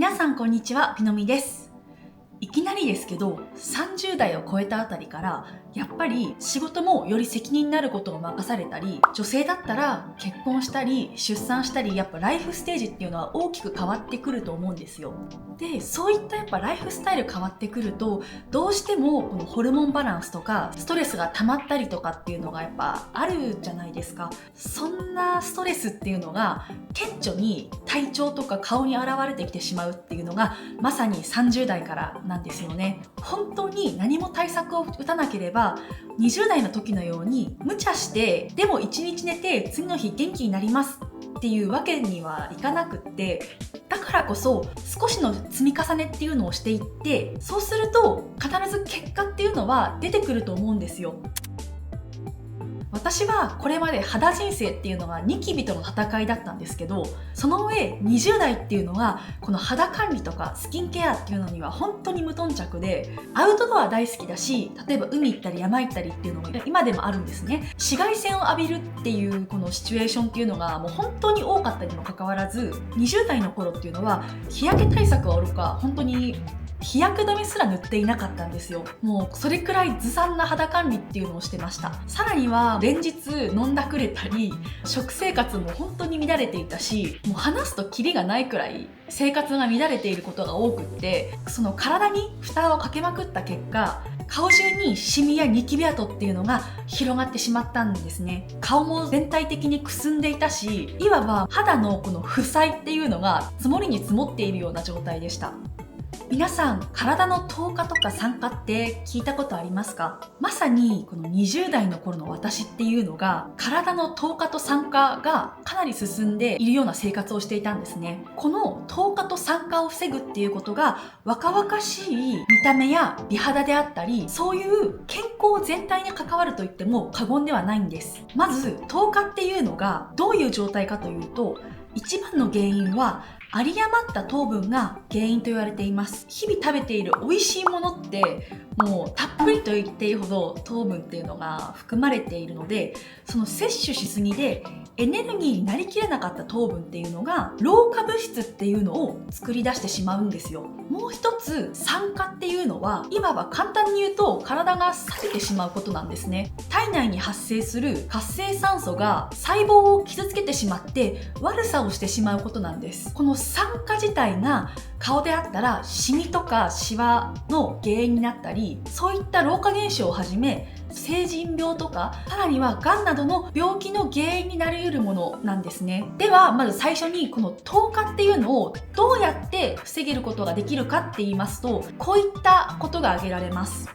皆さんこんにちは、ピノミです。いきなりですけど、30代を超えたあたりから、やっぱり仕事もより責任になることを任されたり、女性だったら結婚したり、出産したり、やっぱライフステージっていうのは大きく変わってくると思うんですよ。で、そういったやっぱライフスタイル変わってくると、どうしてもこのホルモンバランスとか、ストレスが溜まったりとかっていうのがやっぱあるじゃないですか。そんなストレスっていうのが、顕著に体調とか顔に現れてきてしまうっていうのが、まさに30代からなんですよね。本当に何も対策を打たなければ、20代の時のように無茶してでも1日寝て次の日元気になりますっていうわけにはいかなくって、だからこそ少しの積み重ねっていうのをしていって、そうすると必ず結果っていうのは出てくると思うんですよ。私はこれまで肌人生っていうのがニキビとの戦いだったんですけど、その上20代っていうのはこの肌管理とかスキンケアっていうのには本当に無頓着で、アウトドア大好きだし、例えば海行ったり山行ったりっていうのが今でもあるんですね。紫外線を浴びるっていうこのシチュエーションっていうのがもう本当に多かったにもかかわらず、20代の頃っていうのは日焼け対策はおろか、本当に日焼け止めすら塗っていなかったんですよ。もうそれくらいずさんな肌管理っていうのをしてました。さらには連日飲んだくれたり、食生活も本当に乱れていたし、もう話すとキリがないくらい生活が乱れていることが多くって、その体に負担をかけまくった結果、顔中にシミやニキビ跡っていうのが広がってしまったんですね。顔も全体的にくすんでいたし、いわば肌のこの負債っていうのが積もりに積もっているような状態でした。皆さん、体の糖化とか酸化って聞いたことありますか？まさにこの20代の頃の私っていうのが、体の糖化と酸化がかなり進んでいるような生活をしていたんですね。この糖化と酸化を防ぐっていうことが、若々しい見た目や美肌であったり、そういう健康全体に関わると言っても過言ではないんです。まず、糖化っていうのがどういう状態かというと、一番の原因は有り余った糖分が原因と言われています。日々食べている美味しいものってもうたっぷりと言っていいほど糖分っていうのが含まれているので、その摂取しすぎでエネルギーになりきれなかった糖分っていうのが老化物質っていうのを作り出してしまうんですよ。もう一つ、酸化っていうのは今は簡単に言うと体が錆びてしまうことなんですね。体内に発生する活性酸素が細胞を傷つけてしまって悪さをしてしまうことなんです。この酸化自体が顔であったらシミとかシワの原因になったり、そういった老化現象をはじめ成人病とか、さらにはがんなどの病気の原因になり得るものなんですね。ではまず最初にこの糖化っていうのをどうやって防げることができるかって言いますと、こういったことが挙げられます。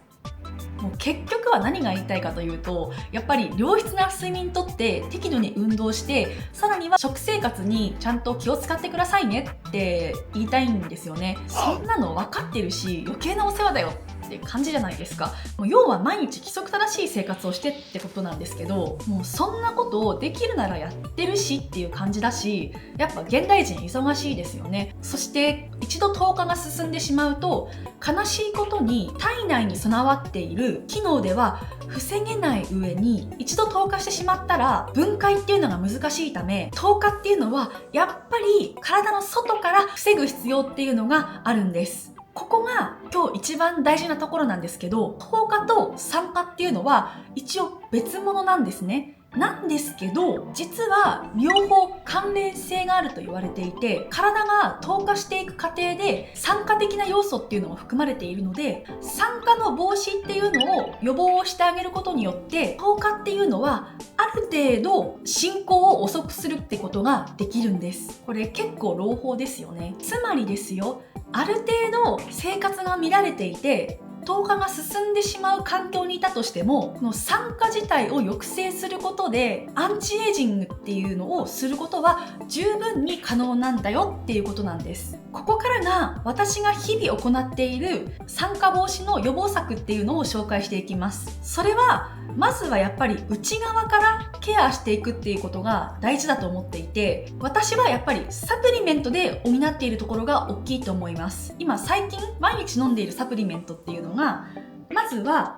もう結局は何が言いたいかというと、やっぱり良質な睡眠とって適度に運動して、さらには食生活にちゃんと気を使ってくださいねって言いたいんですよね。そんなの分かってるし余計なお世話だよって感じじゃないですか。もう要は毎日規則正しい生活をしてってことなんですけど、もうそんなことをできるならやってるしっていう感じだし、やっぱ現代人忙しいですよね。そして一度糖化が進んでしまうと、悲しいことに体内に備わっている機能では防げない上に、一度糖化してしまったら分解っていうのが難しいため、糖化っていうのはやっぱり体の外から防ぐ必要っていうのがあるんです。ここが今日一番大事なところなんですけど、糖化と酸化っていうのは一応別物なんですね。なんですけど、実は両方関連性があると言われていて、体が糖化していく過程で酸化的な要素っていうのも含まれているので、酸化の防止っていうのを予防をしてあげることによって、糖化っていうのはある程度進行を遅くするってことができるんです。これ結構朗報ですよね。つまりですよ、ある程度生活が乱れていて糖化が進んでしまう環境にいたとしても、この酸化自体を抑制することでアンチエイジングっていうのをすることは十分に可能なんだよっていうことなんです。ここからが私が日々行っている酸化防止の予防策っていうのを紹介していきます。それはまずはやっぱり内側からケアしていくっていうことが大事だと思っていて、私はやっぱりサプリメントで補っているところが大きいと思います。今最近毎日飲んでいるサプリメントっていうのが、まずは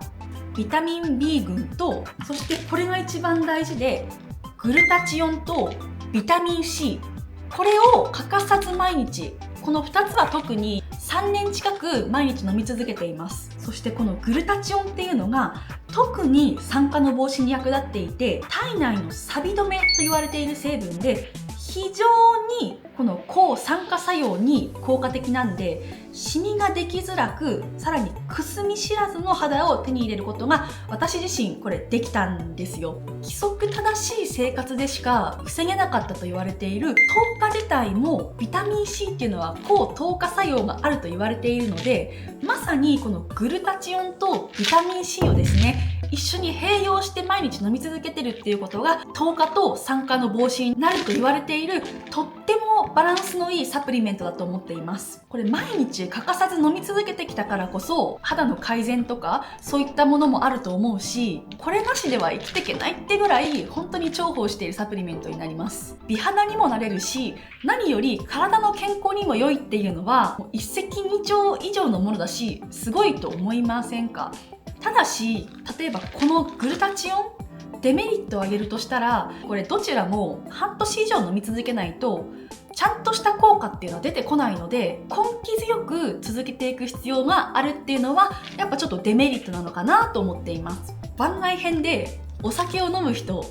ビタミン B 群と、そしてこれが一番大事でグルタチオンとビタミン C、これを欠かさず毎日この2つは特に3年近く毎日飲み続けています。そしてこのグルタチオンっていうのが特に酸化の防止に役立っていて、体内の錆止めと言われている成分で非常にこの抗酸化作用に効果的なんで、シミができづらく、さらにくすみ知らずの肌を手に入れることが私自身これできたんですよ。規則正しい生活でしか防げなかったと言われている糖化自体も、ビタミン C っていうのは抗糖化作用があると言われているので、まさにこのグルタチオンとビタミン C をですね、一緒に併用して毎日飲み続けてるっていうことが糖化と酸化の防止になると言われている、とってもバランスのいいサプリメントだと思っています。これ毎日欠かさず飲み続けてきたからこそ、肌の改善とかそういったものもあると思うし、これなしでは生きていけないってぐらい本当に重宝しているサプリメントになります。美肌にもなれるし、何より体の健康にも良いっていうのはもう一石二鳥以上のものだし、すごいと思いませんか？ただし、例えばこのグルタチオン、デメリットを挙げるとしたら、これどちらも半年以上飲み続けないとちゃんとした効果っていうのは出てこないので、根気強く続けていく必要があるっていうのはやっぱちょっとデメリットなのかなと思っています。番外編でお酒を飲む人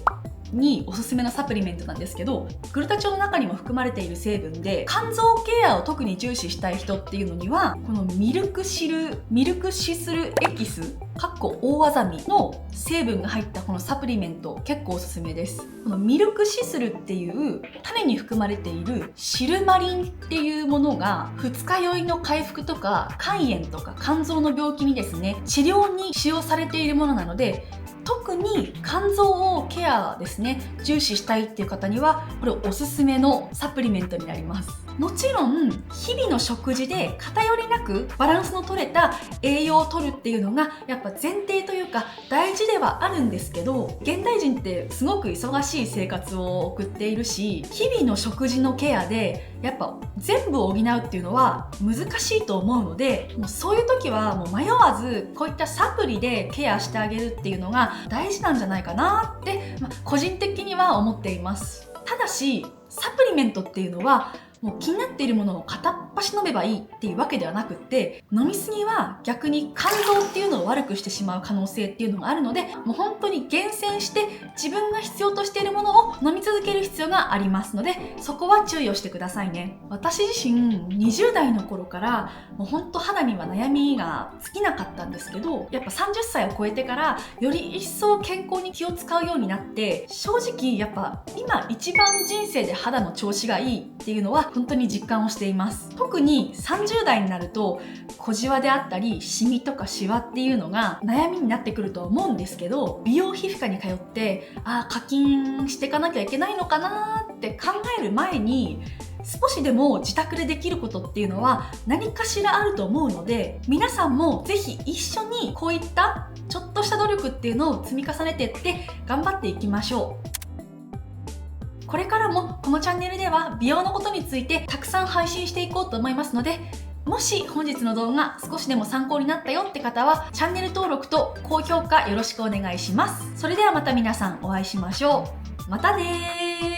におすすめのサプリメントなんですけど、グルタチオンの中にも含まれている成分で、肝臓ケアを特に重視したい人っていうのには、このミルクシスルエキス大アザミの成分が入ったこのサプリメント結構おすすめです。このミルクシスルっていう種に含まれているシルマリンっていうものが、二日酔いの回復とか肝炎とか肝臓の病気にですね、治療に使用されているものなので、特に肝臓をケアですね、重視したいっていう方にはこれおすすめのサプリメントになります。もちろん日々の食事で偏りなくバランスの取れた栄養を取るっていうのがやっぱ前提というか大事ではあるんですけど、現代人ってすごく忙しい生活を送っているし、日々の食事のケアでやっぱ全部を補うっていうのは難しいと思うので、もうそういう時はもう迷わずこういったサプリでケアしてあげるっていうのが大事なんじゃないかなって、個人的には思っています。ただしサプリメントっていうのはもう気になっているものを片っ端飲めばいいっていうわけではなくって、飲みすぎは逆に肝臓っていうのを悪くしてしまう可能性っていうのがあるので、もう本当に厳選して自分が必要としているものを飲み続ける必要がありますので、そこは注意をしてくださいね。私自身20代の頃からもう本当肌には悩みが尽きなかったんですけど、やっぱ30歳を超えてからより一層健康に気を使うようになって、正直やっぱ今一番人生で肌の調子がいいっていうのは本当に実感をしています。特に30代になると小じわであったりシミとかシワっていうのが悩みになってくると思うんですけど、美容皮膚科に通って課金していかなきゃいけないのかなって考える前に、少しでも自宅でできることっていうのは何かしらあると思うので、皆さんもぜひ一緒にこういったちょっとした努力っていうのを積み重ねていって頑張っていきましょう。これからもこのチャンネルでは美容のことについてたくさん配信していこうと思いますので、もし本日の動画少しでも参考になったよって方はチャンネル登録と高評価よろしくお願いします。それではまた皆さんお会いしましょう。またねー。